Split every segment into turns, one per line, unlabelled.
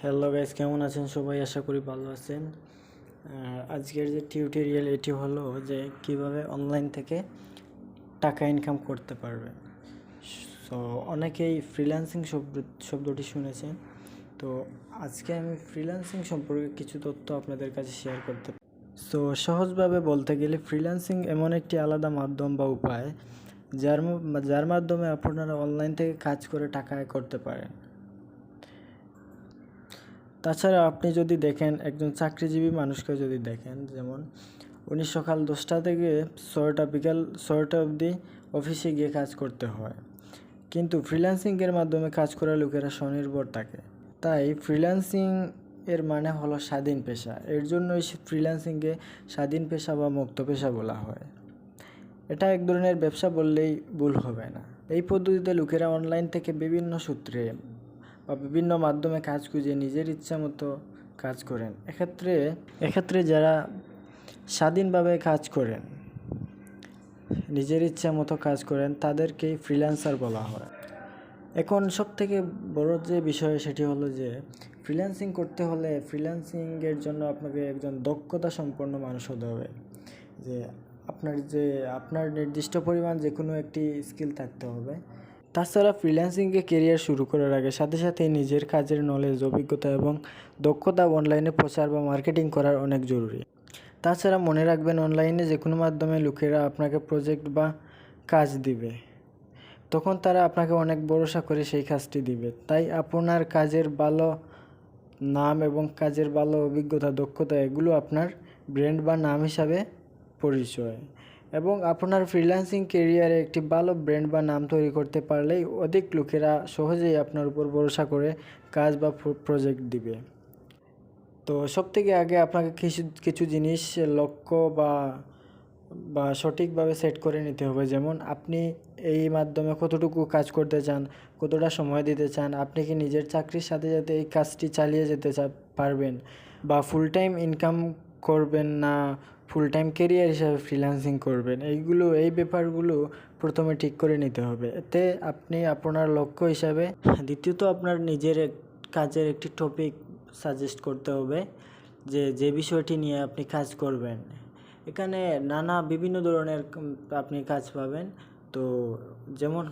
Hello guys, কেমন আছেন সবাই? আশা করি ভালো আছেন। আজকের যে টিউটোরিয়াল এটি হলো যে কিভাবে অনলাইন থেকে টাকা ইনকাম করতে পারবেন। সো অনেকেই ফ্রিল্যান্সিং শব্দটি শুনেছেন। তো আজকে আমি ফ্রিল্যান্সিং সম্পর্কে কিছু তথ্য আপনাদের কাছে শেয়ার করতে। সো সহজভাবে বলতে গেলে ফ্রিল্যান্সিং এমন একটি আলাদা মাধ্যম বা উপায় যার মাধ্যমে আপনারা অনলাইন থেকে কাজ করে টাকা আয় করতে পারেন। তাছাড়া আপনি যদি দেখেন, একজন চাকরিজীবী মানুষকে যদি দেখেন, যেমন উনি সকাল 10টা থেকে বিকাল 6টা অবধি অফিসে গিয়ে কাজ করতে হয়, কিন্তু ফ্রিল্যান্সিংয়ের মাধ্যমে কাজ করা লোকেরা স্বনির্ভর থাকে। তাই ফ্রিল্যান্সিং এর মানে হলো স্বাধীন পেশা। এর জন্যই ফ্রিল্যান্সিংকে স্বাধীন পেশা বা মুক্ত পেশা বলা হয়। এটা এক ধরনের ব্যবসা বললেই ভুল হবে না। এই পদ্ধতিতে লোকেরা অনলাইন থেকে বিভিন্ন সূত্রে বা বিভিন্ন মাধ্যমে কাজ খুঁজে নিজের ইচ্ছা মতো কাজ করেন। এক্ষেত্রে যারা স্বাধীনভাবে কাজ করেন, নিজের ইচ্ছা মতো কাজ করেন, তাদেরকেই ফ্রিল্যান্সার বলা হয়। এখন সবথেকে বড় যে বিষয় সেটি হলো যে ফ্রিল্যান্সিং করতে হলে ফ্রিল্যান্সিংয়ের জন্য আপনাকে একজন দক্ষতা সম্পন্ন মানুষ হতে হবে। যে আপনার নির্দিষ্ট পরিমাণ যে কোনো একটি স্কিল থাকতে হবে। তাছাড়া ফ্রিল্যান্সিংয়ে কেরিয়ার শুরু করার আগে সাথে সাথে নিজের কাজের নলেজ, অভিজ্ঞতা এবং দক্ষতা অনলাইনে প্রচার বা মার্কেটিং করার অনেক জরুরি। তাছাড়া মনে রাখবেন, অনলাইনে যে কোনো মাধ্যমে লোকেরা আপনাকে প্রজেক্ট বা কাজ দিবে, তখন তারা আপনাকে অনেক ভরসা করে সেই কাজটি দিবে। তাই আপনার কাজের ভালো নাম এবং কাজের ভালো অভিজ্ঞতা, দক্ষতা, এগুলো আপনার ব্র্যান্ড বা নাম হিসাবে পরিচয়। এবং আপনার ফ্রিল্যান্সিং কেরিয়ারে একটি ভালো ব্র্যান্ড বা নাম তৈরি করতে পারলেই অধিক লোকেরা সহজেই আপনার উপর ভরসা করে কাজ বা প্রজেক্ট দিবে। তো সবথেকে আগে আপনাকে কিছু জিনিস লক্ষ্য বা সঠিকভাবে সেট করে নিতে হবে। যেমন আপনি এই মাধ্যমে কতটুকু কাজ করতে চান, কতটা সময় দিতে চান, আপনি কি নিজের চাকরির সাথে সাথে এই কাজটি চালিয়ে যেতে পারবেন, বা ফুল টাইম ইনকাম করবেন না ফুল টাইম কেরিয়ার হিসাবে ফ্রিল্যান্সিং করবেন। এই ব্যাপারগুলো প্রথমে ঠিক করে নিতে হবে। এতে আপনি আপনার লক্ষ্য হিসাবে, দ্বিতীয়ত আপনার নিজের কাজের একটি টপিক সাজেস্ট করতে হবে, যে বিষয়টি নিয়ে আপনি কাজ করবেন। এখানে বিভিন্ন ধরনের আপনি কাজ পাবেন। তো যেমন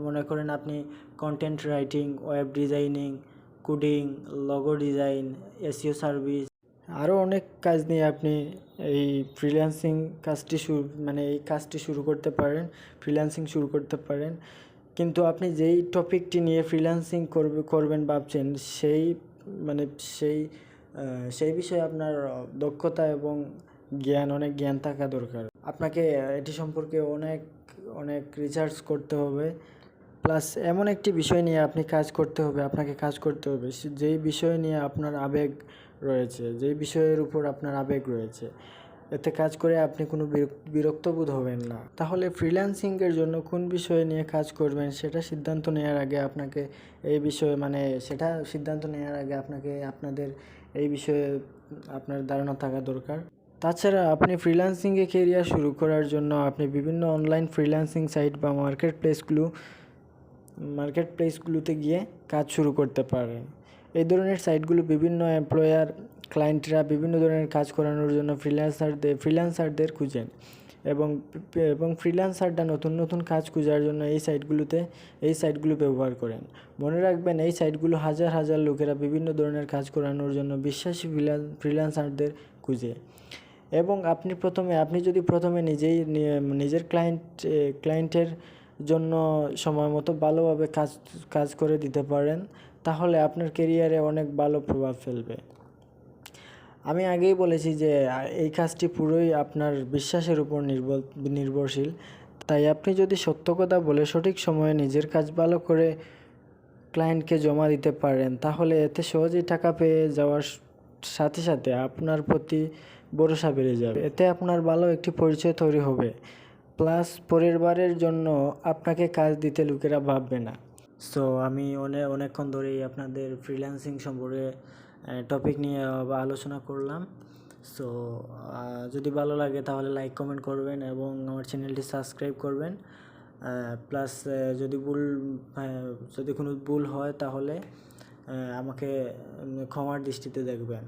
মনে করেন আপনি content writing, web designing, coding, logo design, SEO service, আরও অনেক কাজ নিয়ে আপনি এই কাজটি শুরু করতে পারেন, ফ্রিল্যান্সিং শুরু করতে পারেন। কিন্তু আপনি যেই টপিকটি নিয়ে ফ্রিল্যান্সিং করবেন ভাবছেন, মানে সেই সেই বিষয়ে আপনার দক্ষতা এবং অনেক জ্ঞান থাকা দরকার। আপনাকে এটি সম্পর্কে অনেক রিসার্চ করতে হবে। প্লাস এমন একটি বিষয় নিয়ে আপনাকে কাজ করতে হবে যেই বিষয় নিয়ে আপনার আবেগ রয়েছে, যেই বিষয়ের উপর আপনার আবেগ রয়েছে। এতে কাজ করে আপনি কোনো বিরক্ত বোধ হবেন না। তাহলে ফ্রিল্যান্সিংয়ের জন্য কোন বিষয়ে নিয়ে কাজ করবেন সেটা সিদ্ধান্ত নেওয়ার আগে আপনাকে আপনাদের এই বিষয়ে আপনার ধারণা থাকা দরকার। তাছাড়া আপনি ফ্রিল্যান্সিংয়ে কেরিয়ার শুরু করার জন্য আপনি বিভিন্ন অনলাইন ফ্রিল্যান্সিং সাইট বা মার্কেট প্লেসগুলোতে গিয়ে কাজ শুরু করতে পারেন। এই ধরনের সাইটগুলো বিভিন্ন ক্লায়েন্টরা বিভিন্ন ধরনের কাজ করানোর জন্য ফ্রিল্যান্সারদের খুঁজেন, এবং ফ্রিল্যান্সাররা নতুন নতুন কাজ খোঁজার জন্য এই সাইটগুলো ব্যবহার করেন। মনে রাখবেন, এই সাইটগুলো হাজার হাজার লোকেরা বিভিন্ন ধরনের কাজ করানোর জন্য বিশ্বাসী ফ্রিল্যান্সারদের খুঁজে। এবং আপনি যদি প্রথমে নিজের ক্লায়েন্টের জন্য সময় মতো ভালোভাবে কাজ করে দিতে পারেন, তাহলে আপনার কেরিয়ারে অনেক ভালো প্রভাব ফেলবে। আমি আগেই বলেছি যে এই কাজটি পুরোই আপনার বিশ্বাসের উপর নির্ভরশীল। তাই আপনি যদি সত্য কথা বলে সঠিক সময়ে নিজের কাজ ভালো করে ক্লায়েন্টকে জমা দিতে পারেন, তাহলে এতে সহজেই টাকা পেয়ে যাওয়ার সাথে সাথে আপনার প্রতি ভরসা বেড়ে যাবে। এতে আপনার ভালো একটি পরিচয় তৈরি হবে। প্লাস পরের বারের জন্য আপনাকে কাজ দিতে লোকেরা ভাববে না। সো আমি অনেকক্ষণ ধরেই আপনাদের ফ্রিল্যান্সিং সম্পর্কে টপিক নিয়ে আলোচনা করলাম। সো যদি ভালো লাগে তাহলে লাইক, কমেন্ট করবেন এবং আমার চ্যানেলটি সাবস্ক্রাইব করবেন। প্লাস যদি কোনো ভুল হয় তাহলে আমাকে ক্ষমার দৃষ্টিতে দেখবেন।